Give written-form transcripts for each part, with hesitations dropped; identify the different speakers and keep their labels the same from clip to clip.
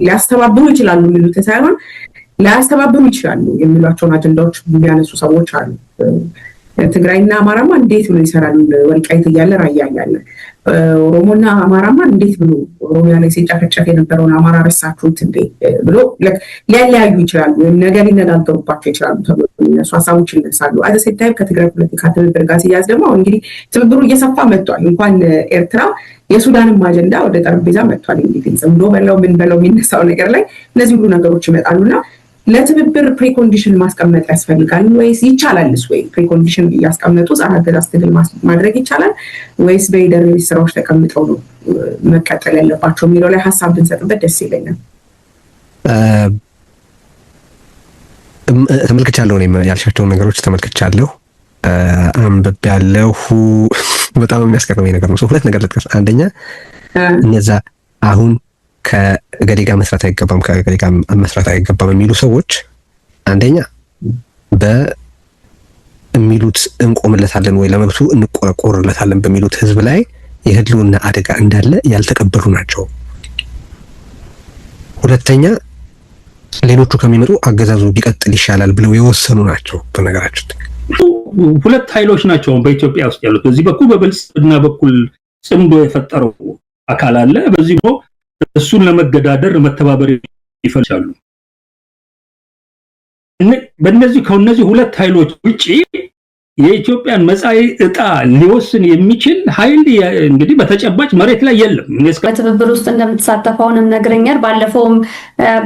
Speaker 1: ሊያስተባብሩ ይችላሉ የሚሉት ሳይሆን ሊያስተባብሩ ይችላሉ የሚሏቸውን አጀንዳዎች የሚያነሱ ሰዎች አሉ። ትግራይና አማራማ እንዴት ብሎ ይሰራሉ? ወልቃይት እያለ ራያ እያለ ኦሮሞና አማራማ እንዴት ብሎ ኦሮሚያ ላይ ሲጨፈጨፍ የነበረውን አማራ ረሳችሁት እንዴ ብሎ ሊያለያዩ ይችላሉ፣ ወይም ነገር ሊነጋገሩባቸው ይችላሉ ተብሎ የሚነሱ ሀሳቦች ይነሳሉ። አዘሴታይም ከትግራይ ፖለቲካ ትብብር ጋር ሲያዝ ደግሞ እንግዲህ ትብብሩ እየሰፋ መጥቷል። እንኳን ኤርትራ የሱዳንም አጀንዳ ወደ ጠረጴዛ መጥቷል። እንግዲህ ጽምዶ በለው ምን በለው የሚነሳው ነገር ላይ እነዚህ ሁሉ ነገሮች ይመጣሉና ለትብብር ፕሪኮንዲሽን ማስቀመጥ ያስፈልጋል ወይስ ይቻላልስ? ወይ ፕሪኮንዲሽን እያስቀመጡ ጸረ አገዛዝ ትግል ማድረግ ይቻላል ወይስ በሂደር ስራዎች ተቀምጠው ነው መቀጠል ያለባቸው የሚለው ላይ ሀሳብ ብንሰጥበት ደስ ይለኛል።
Speaker 2: ተመልክቻለሁ፣ እኔም ያልሻቸውን ነገሮች ተመልክቻለሁ፣ አንብቤያለሁ። በጣም የሚያስገርመኝ ነገር ነው። ሁለት ነገር ልጥቀስ። አንደኛ እነዛ አሁን ከገሌ ጋር መስራት አይገባም ከገሌ ጋር መስራት አይገባም የሚሉ ሰዎች አንደኛ በሚሉት እንቆምለታለን ወይ ለመብቱ እንቆረቆርለታለን በሚሉት ህዝብ ላይ የህልውና አደጋ እንዳለ ያልተቀበሉ ናቸው። ሁለተኛ ሌሎቹ ከሚመጡ አገዛዙ ቢቀጥል ይሻላል ብለው የወሰኑ ናቸው። በነገራችን
Speaker 3: ሁለት ኃይሎች ናቸው በኢትዮጵያ ውስጥ ያሉት። በዚህ በኩል በብልጽግና በኩል ጽምዶ የፈጠረው አካል አለ፣ በዚህ ነው እሱን ለመገዳደር መተባበር ይፈልጋሉ። ከነዚህ ሁለት ኃይሎች ውጪ የኢትዮጵያን መጻኢ ዕጣ ሊወስን የሚችል ኃይል እንግዲህ በተጨባጭ መሬት ላይ የለም።
Speaker 4: በትብብር ውስጥ እንደምትሳተፈውንም ነግረኛል። ባለፈውም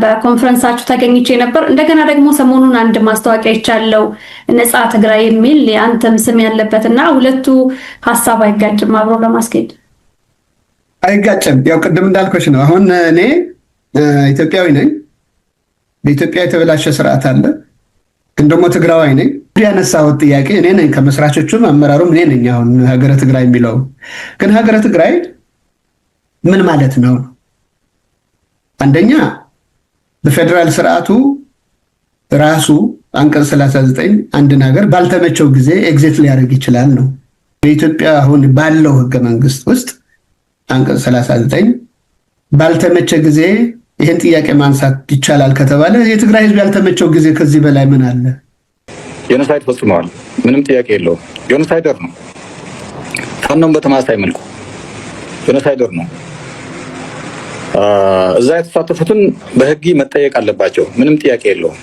Speaker 4: በኮንፈረንሳችሁ ተገኝቼ ነበር። እንደገና ደግሞ ሰሞኑን አንድ ማስታወቂያ ይቻለው ነፃ ትግራይ የሚል የአንተም ስም ያለበትና ሁለቱ ሀሳብ አይጋጭም አብሮ ለማስኬድ?
Speaker 5: አይጋጭም። ያው ቅድም እንዳልኩሽ ነው። አሁን እኔ ኢትዮጵያዊ ነኝ። በኢትዮጵያ የተበላሸ ስርዓት አለ፣ ግን ደግሞ ትግራዋይ ነኝ። ያነሳሁት ጥያቄ እኔ ነኝ፣ ከመስራቾቹም አመራሩም እኔ ነኝ። አሁን ሀገረ ትግራይ የሚለው ግን ሀገረ ትግራይ ምን ማለት ነው? አንደኛ በፌደራል ስርዓቱ ራሱ አንቀጽ 39 አንድን ሀገር ባልተመቸው ጊዜ ኤግዚት ሊያደርግ ይችላል ነው። በኢትዮጵያ አሁን ባለው ህገ መንግስት ውስጥ አንቀጽ 39 ባልተመቸ ጊዜ ይሄን ጥያቄ ማንሳት ይቻላል ከተባለ የትግራይ ህዝብ ያልተመቸው ጊዜ ከዚህ በላይ ምን አለ?
Speaker 6: ጄኖሳይድ ፈጽመዋል፣ ምንም ጥያቄ የለውም። ጄኖሳይደር ነው። ፋኖም በተመሳሳይ መልኩ ጄኖሳይደር ነው። እዛ የተሳተፉትን በህግ መጠየቅ አለባቸው፣ ምንም ጥያቄ የለውም።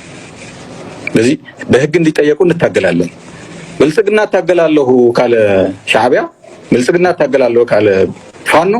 Speaker 6: ስለዚህ በህግ እንዲጠየቁ እንታገላለን። ብልጽግና ታገላለሁ ካለ ሻዕቢያ፣ ብልጽግና ታገላለሁ ካለ ፋኖ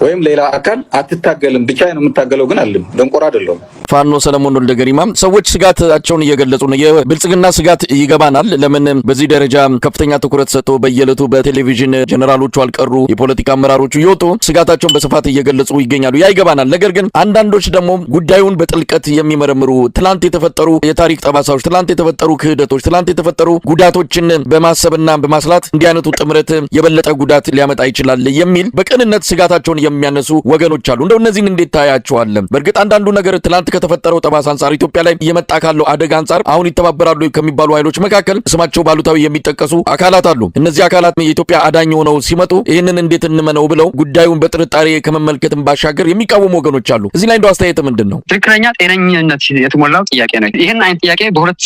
Speaker 6: ወይም ሌላ አካል አትታገልም። ብቻ ነው የምታገለው፣ ግን አለም ደንቆራ አይደለም።
Speaker 7: ፋኖ ሰለሞን ወልደ ገሪማም ሰዎች ስጋታቸውን እየገለጹ ነው። የብልጽግና ስጋት ይገባናል። ለምን በዚህ ደረጃ ከፍተኛ ትኩረት ሰጥቶ በየለቱ በቴሌቪዥን ጀነራሎቹ አልቀሩ የፖለቲካ አመራሮቹ ይወጡ ስጋታቸውን በስፋት እየገለጹ ይገኛሉ። ያ ይገባናል። ነገር ግን አንዳንዶች ደግሞ ጉዳዩን በጥልቀት የሚመረምሩ ትላንት የተፈጠሩ የታሪክ ጠባሳዎች፣ ትላንት የተፈጠሩ ክህደቶች፣ ትላንት የተፈጠሩ ጉዳቶችን በማሰብና በማስላት እንዲህ አይነቱ ጥምረት የበለጠ ጉዳት ሊያመጣ ይችላል የሚል በቅንነት ስጋታቸውን የሚያነሱ ወገኖች አሉ። እንደው እነዚህን እንዴት ታያቸዋል? በእርግጥ አንዳንዱ ነገር ትላንት ከተፈጠረው ጠባሳ አንፃር ኢትዮጵያ ላይ እየመጣ ካለው አደጋ አንፃር አሁን ይተባበራሉ ከሚባሉ ኃይሎች መካከል ስማቸው ባሉታዊ የሚጠቀሱ አካላት አሉ። እነዚህ አካላት የኢትዮጵያ አዳኝ ሆነው ሲመጡ ይህንን እንዴት እንመነው ብለው ጉዳዩን በጥርጣሬ ከመመልከትም ባሻገር የሚቃወሙ ወገኖች አሉ። እዚህ ላይ እንደው አስተያየት ምንድን ነው?
Speaker 8: ትክክለኛ ጤነኝነት የተሞላው ጥያቄ ነው። ይህን አይነት ጥያቄ በሁለት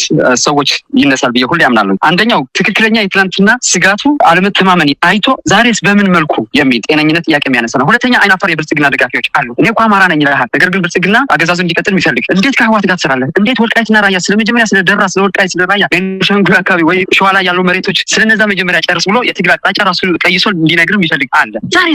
Speaker 8: ሰዎች ይነሳል ብዬ ሁሌ ያምናለሁ። አንደኛው ትክክለኛ የትላንትና ስጋቱ አለመተማመን አይቶ ዛሬስ በምን መልኩ የሚል ጤነኝነት ጥያቄ የሚያነሳ ነው። ሁለተኛ አይናፋር የብልጽግና ደጋፊዎች አሉ። እኔ እኮ አማራ ነኝ ይላል፣ ነገር ግን ብልጽግና አገዛዙ እንዲቀጥል የሚፈልግ እንዴት ከህወሓት ጋር ትሰራለህ? እንዴት ወልቃይትና ራያ ስለመጀመሪያ ስለ ደራ ስለ ወልቃይት ስለ ራያ ቤኒሻንጉል አካባቢ ወይ ሸዋ ላይ ያሉ መሬቶች ስለነዛ መጀመሪያ ጨርስ ብሎ የትግራይ አቅጣጫ ራሱ ቀይሶ እንዲነግርም ይፈልግ አለ። ዛሬ